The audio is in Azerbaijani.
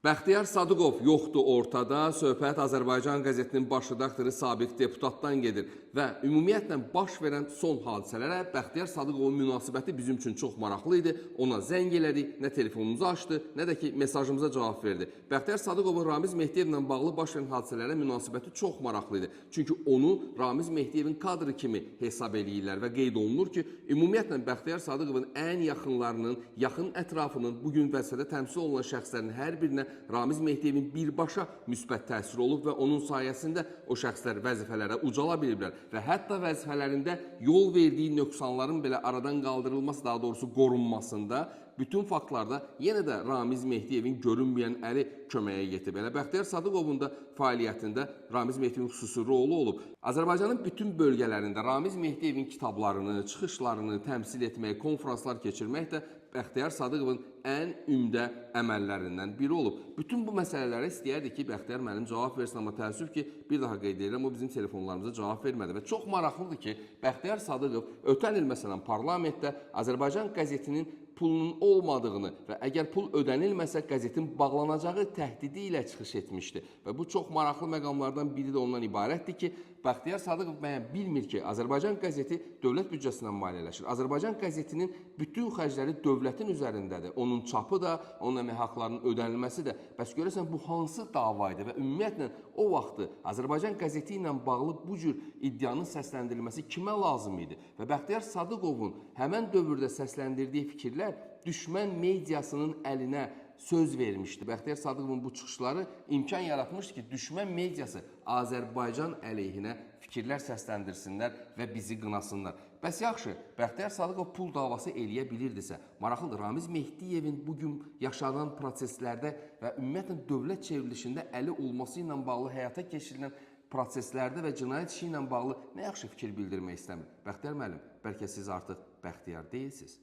Bəxtiyar Sadıqov yoxdur ortada. Söhbət Azərbaycan qəzetinin baş redaktoru Sabiq deputatdan gedir və ümumiyyətlə baş verən son hadisələrə Bəxtiyar Sadıqovun münasibəti bizim üçün çox maraqlı idi. Ona zəng elədik, nə telefonumuzu açdı, nə də ki mesajımıza cavab verdi. Bəxtiyar Sadıqovun Ramiz Mehdiyevlə bağlı baş verən hadisələrə münasibəti çox maraqlı idi. Çünki onu Ramiz Mehdiyevin kadrı kimi hesab eləyirlər və qeyd olunur ki, ümumiyyətlə Bəxtiyar Sadıqovun ən yaxınlarının, yaxın ətrafının bugün vəzifədə təmsil olunan şəxslərin hər birinə Ramiz Mehdiyevin birbaşa müsbət təsiri olub və onun sayəsində o şəxslər vəzifələrə ucala biliblər və hətta vəzifələrində yol verdiyi nöqsanların belə aradan qaldırılması, daha doğrusu qorunmasında bütün faktlarda yenə də Ramiz Mehdiyevin görünməyən əli köməyə yetib. Elə Bəxtiyar Sadıqovun da fəaliyyətində Ramiz Mehdiyevin xüsusi rolu olub. Azərbaycanın bütün bölgələrində Ramiz Mehdiyevin kitablarını, çıxışlarını təmsil etmək, konferanslar keçirmək də Bəxtiyar Sadıqovun ən ümdə əməllərindən biri olub. Bütün bu məsələlərə istəyərdik ki, Bəxtiyar müəllim cavab versin, amma təəssüf ki, bir daha qeyd edirəm, o bizim telefonlarımıza cavab vermədi və çox maraqlıdır ki, Bəxtiyar Sadıqov ötən il məsələn parlamentdə Azərbaycan qəzetinin pulunun olmadığını və əgər pul ödənilməsə qəzetin bağlanacağı təhdidi ilə çıxış etmişdi. Və bu çox maraqlı məqamlardan biri də ondan ibarətdir ki, Bəxtiyar Sadıqov bəyən bilmir ki, Azərbaycan qəzeti dövlət büdcəsindən maliyyələşir. Azərbaycan qəzetinin bütün xərcləri dövlətin üzərindədir. Onun çapı da, onun əmək haqlarının ödənilməsi də. Bəs görəsən bu hansı davaydı və ümumiyyətlə o vaxtı Azərbaycan qəzeti ilə bağlı bu cür iddianın səsləndirilməsi kimə lazım idi? Və Bəxtiyar Sadıqovun həmən dövrdə səsləndirdiyi fikirlər düşmən mediasının əlinə söz vermişdi. Bəxtiyar Sadıqovun bu çıxışları imkan yaratmışdı ki, düşmən mediası Azərbaycan əleyhinə fikirlər səsləndirsinlər və bizi qınasınlar. Bəs yaxşı, Bəxtiyar Sadıqov pul davası eləyə bilirdisə, maraqlıdır, Ramiz Mehdiyevin bugün yaşanan proseslərdə və ümumiyyətlə dövlət çevrilişində əli olması ilə bağlı həyata keçirilən proseslərdə və cinayət işi ilə bağlı nə yaxşı fikir bildirmək istəmir. Bəxtiyar müəllim, bəlkə siz artıq Bəxtiyar deyilsiniz.